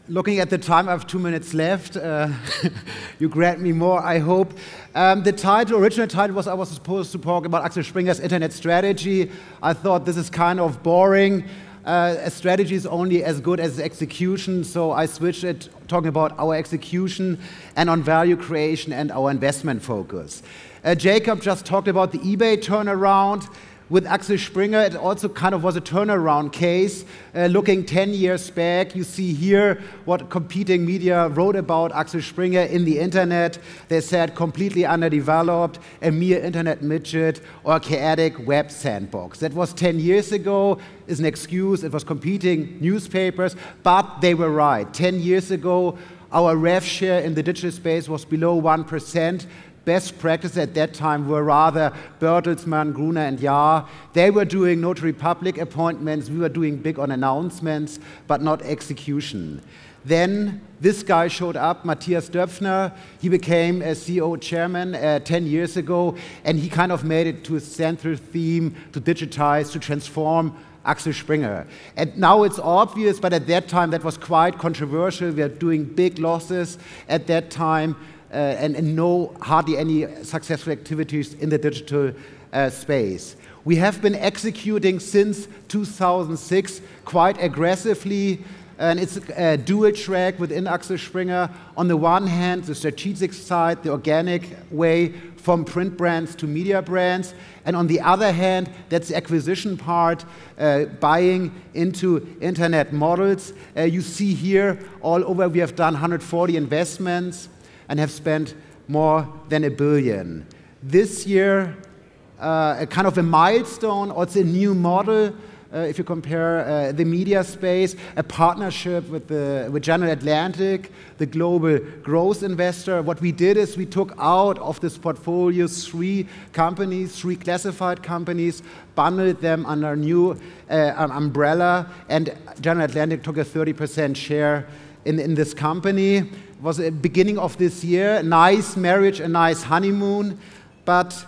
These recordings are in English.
Looking at the time, I have 2 minutes left. You grant me more, I hope. The original title was I was supposed to talk about Axel Springer's internet strategy. I thought this is kind of boring. A strategy is only as good as execution, so I switched it, talking about our execution and on value creation and our investment focus. Jacob just talked about the eBay turnaround. With Axel Springer, it also kind of was a turnaround case. Looking 10 years back, you see here what competing media wrote about Axel Springer in the internet. They said completely underdeveloped, a mere internet midget, or chaotic web sandbox. That was 10 years ago, is an excuse. It was competing newspapers, but they were right. 10 years ago, our rev share in the digital space was below 1%. Best practice at that time were rather Bertelsmann, Gruner and Jahr. They were doing notary public appointments. We were doing big on announcements, but not execution. Then this guy showed up, Matthias Döpfner. He became a CEO chairman 10 years ago, and he kind of made it to a central theme to digitize, to transform Axel Springer. And now it's obvious, but at that time that was quite controversial. We are doing big losses at that time. And hardly any successful activities in the digital space. We have been executing since 2006 quite aggressively, and it's a dual track within Axel Springer. On the one hand, the strategic side, the organic way from print brands to media brands, and on the other hand, that's the acquisition part, buying into internet models. You see here, all over, we have done 140 investments, and have spent more than $1 billion. This year, a kind of a milestone, also a new model, if you compare the media space, a partnership with General Atlantic, the global growth investor. What we did is we took out of this portfolio 3 companies, 3 classified companies, bundled them under a new umbrella, and General Atlantic took a 30% share in this company. It was the beginning of this year, a nice marriage, a nice honeymoon, but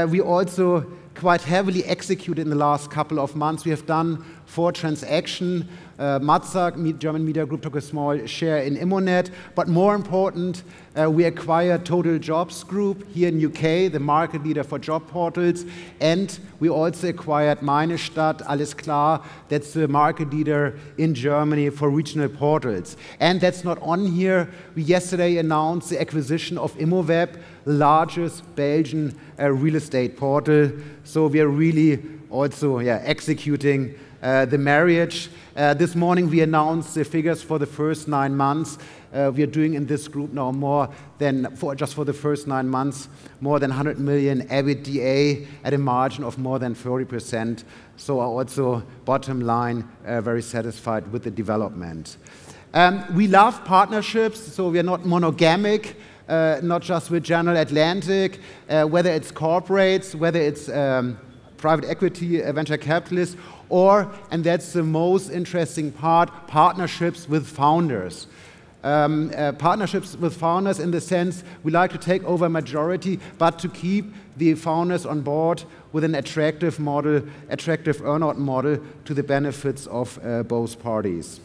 we also quite heavily executed in the last couple of months. We have done 4 transactions. Matzak, German Media Group, took a small share in Immonet, but more important, we acquired Total Jobs Group here in UK, the market leader for job portals, and we also acquired Meinestadt, Alles Klar, that's the market leader in Germany for regional portals. And that's not on here. We yesterday announced the acquisition of Immoweb, the largest Belgian real estate portal. So we are really also executing the marriage. This morning we announced the figures for the first 9 months. We are doing in this group now more than, just for the first 9 months, more than 100 million EBITDA at a margin of more than 30%. So also, bottom line, very satisfied with the development. We love partnerships, so we are not monogamic, not just with General Atlantic, whether it's corporates, whether it's private equity, venture capitalists, or, and that's the most interesting part, partnerships with founders. Partnerships with founders in the sense we like to take over majority, but to keep the founders on board with an attractive model, attractive earn-out model to the benefits of both parties.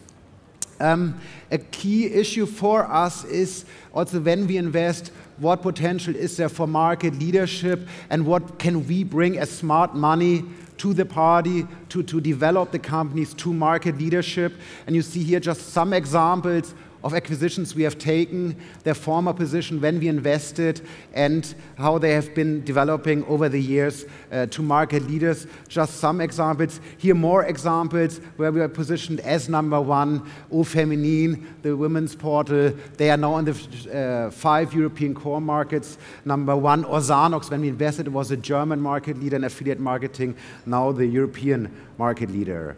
A key issue for us is also when we invest, what potential is there for market leadership and what can we bring as smart money to the party to develop the companies to market leadership. And you see here just some examples of acquisitions we have taken, their former position when we invested, and how they have been developing over the years to market leaders. Just some examples. Here more examples where we are positioned as #1, Au Féminin, the women's portal. They are now in the 5 European core markets. #1, Orsanox, when we invested, it was a German market leader in affiliate marketing, now the European market leader.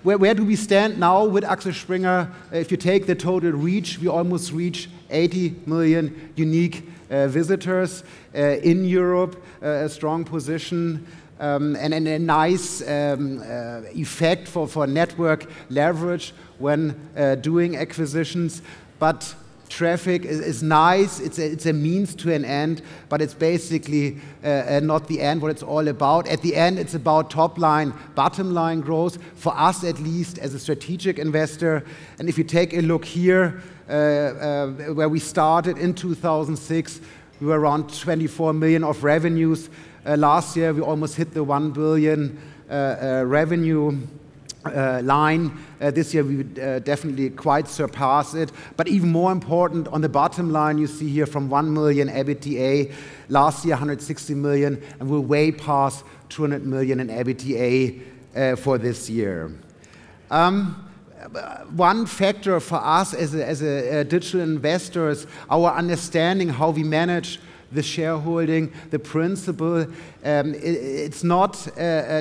Where do we stand now with Axel Springer? If you take the total reach, we almost reach 80 million unique visitors in Europe, a strong position, and a nice effect for network leverage when doing acquisitions. But traffic is nice. It's a means to an end, but it's basically not the end, what it's all about. At the end, it's about top line, bottom line growth, for us at least as a strategic investor. And if you take a look here, where we started in 2006, we were around 24 million of revenues. Last year, we almost hit the 1 billion revenue line. This year we definitely quite surpass it. But even more important, on the bottom line, you see here from 1 million EBITDA, last year 160 million, and we're way past 200 million in EBITDA for this year. One factor for us as a digital investors, our understanding how we manage the shareholding, the principle, it's not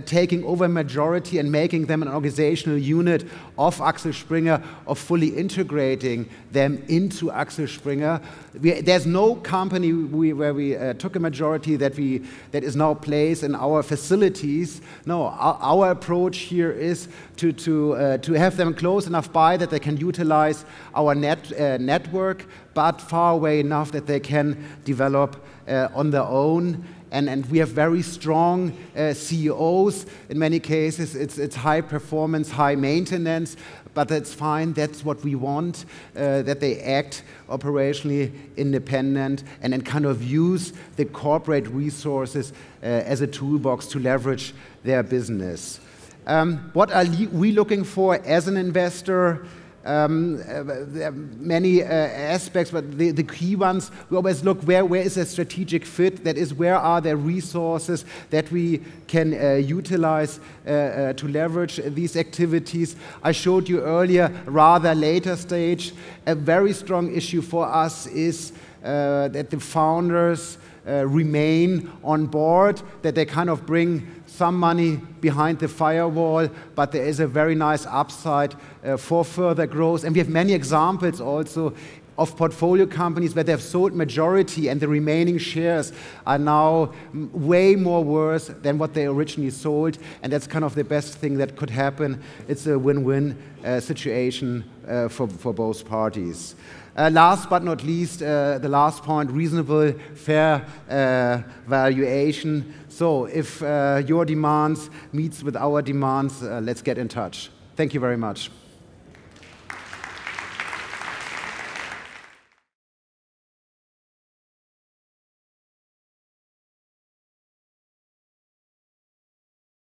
taking over majority and making them an organizational unit of Axel Springer, or fully integrating them into Axel Springer. There's no company where we took a majority that is now placed in our facilities. No, our approach here is to have them close enough by that they can utilize our network, but far away enough that they can develop on their own. And we have very strong CEOs. In many cases, it's high performance, high maintenance, but that's fine. That's what we want, that they act operationally independent and then kind of use the corporate resources as a toolbox to leverage their business. What are we looking for as an investor? There are many aspects, but the key ones, we always look where is a strategic fit, that is, where are there resources that we can utilize to leverage these activities. I showed you earlier, rather later stage, a very strong issue for us is that the founders remain on board, that they kind of bring some money behind the firewall, but there is a very nice upside for further growth. And we have many examples also of portfolio companies where they have sold majority and the remaining shares are now way more worth than what they originally sold. And that's kind of the best thing that could happen. It's a win-win situation for both parties. Last but not least, the last point, reasonable, fair valuation. So if your demands meets with our demands, let's get in touch. Thank you very much.